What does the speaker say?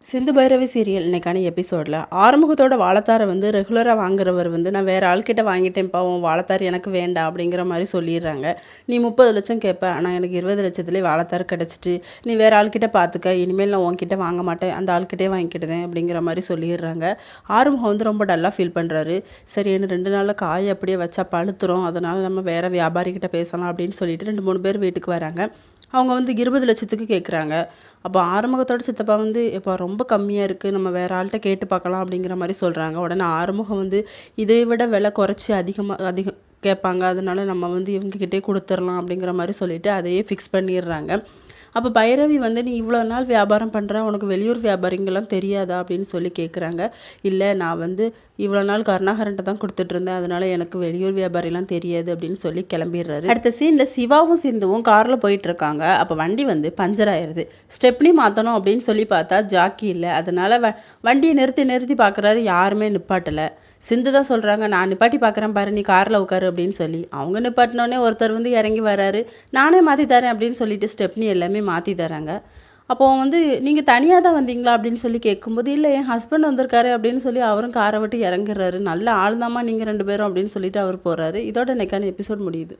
Sindhu Bhairavi serial இன்னைக்கான எபிசோடில் ஆறுமுகத்தோட வாழைத்தாரை வந்து ரெகுலராக வாங்குறவர் வந்து நான் வேறு ஆள்கிட்ட வாங்கிட்டேன்ப்பா, உன் வாழைத்தார் எனக்கு வேண்டாம் அப்படிங்கிற மாதிரி சொல்லிடுறாங்க. நீ 30 லட்சம் கேட்ப, ஆனால் எனக்கு 20 லட்சத்துலேயே வாழைத்தார் கிடச்சிட்டு நீ வேறு ஆள்கிட்ட பார்த்துக்க, இனிமேல் நான் உன்கிட்ட வாங்க மாட்டேன், அந்த ஆள்கிட்டே வாங்கிக்கிட்டேன் அப்படிங்கிற மாதிரி சொல்லிடுறாங்க. ஆறுமுகம் வந்து ரொம்ப டல்லாக ஃபீல் பண்ணுறாரு. சரி, என்ன 2 நாளில் காய் அப்படியே வச்சா பழுத்துரும், அதனால் நம்ம வேறு வியாபாரிகிட்ட பேசலாம் அப்படின்னு சொல்லிட்டு 2-3 பேர் வீட்டுக்கு வராங்க. அவங்க வந்து 20 லட்சத்துக்கு கேட்குறாங்க. அப்போ ஆறுமுகத்தோட சித்தப்பா வந்து இப்போ ரொம்ப கம்மியாக இருக்குது, நம்ம வேறு ஆள்கிட்ட கேட்டு பார்க்கலாம் அப்படிங்கிற மாதிரி சொல்கிறாங்க. உடனே ஆறுமுகம் வந்து இதை விட விலை குறைச்சி அதிகம் கேட்பாங்க, அதனால நம்ம வந்து இவங்ககிட்டே கொடுத்துடலாம் அப்படிங்கிற மாதிரி சொல்லிட்டு அதையே ஃபிக்ஸ் பண்ணிடுறாங்க. அப்போ பைரவி வந்து நீ இவ்வளோ நாள் வியாபாரம் பண்ணுற, உனக்கு வெளியூர் வியாபாரிங்கெல்லாம் தெரியாதா அப்படின்னு சொல்லி கேட்குறாங்க. இல்லை, நான் வந்து இவ்வளோ நாள் கருணாகரன்ட்ட தான் கொடுத்துட்ருந்தேன், அதனால் எனக்கு வெளியூர் வியாபாரிலாம் தெரியாது அப்படின்னு சொல்லி கிளம்பிடுறாரு. அடுத்த சீனில் சிவாவும் சிந்துவும் காரில் போயிட்டுருக்காங்க. அப்போ வண்டி வந்து பஞ்சர் ஆயிடுது. ஸ்டெப்னி மாற்றணும் அப்படின்னு சொல்லி பார்த்தா ஜாக்கி இல்லை. அதனால் வண்டியை நிறுத்தி பார்க்குறாரு, யாருமே நிப்பாட்டலை. சிந்து தான் சொல்கிறாங்க, நான் நிப்பாட்டி பார்க்குறேன் பாரு, நீ காரில் உட்காரு அப்படின்னு சொல்லி. அவங்க நிப்பாட்டினோடனே ஒருத்தர் வந்து இறங்கி வராரு. நானே மாற்றி தரேன் அப்படின்னு சொல்லிட்டு ஸ்டெப்னி எல்லாமே மாற்றி தராங்க. அப்போது வந்து நீங்கள் தனியாக தான் வந்தீங்களா அப்படின்னு சொல்லி கேட்கும்போது, இல்லை என் ஹஸ்பண்ட் வந்திருக்காரு அப்படின்னு சொல்லி அவரும் காரை விட்டு இறங்குறாரு. நல்ல ஆள் தாம்மா நீங்கள் 2 பேரும் அப்படின்னு சொல்லிட்டு அவர் போகிறாரு. இதோட இன்னைக்கான எபிசோட் முடியுது.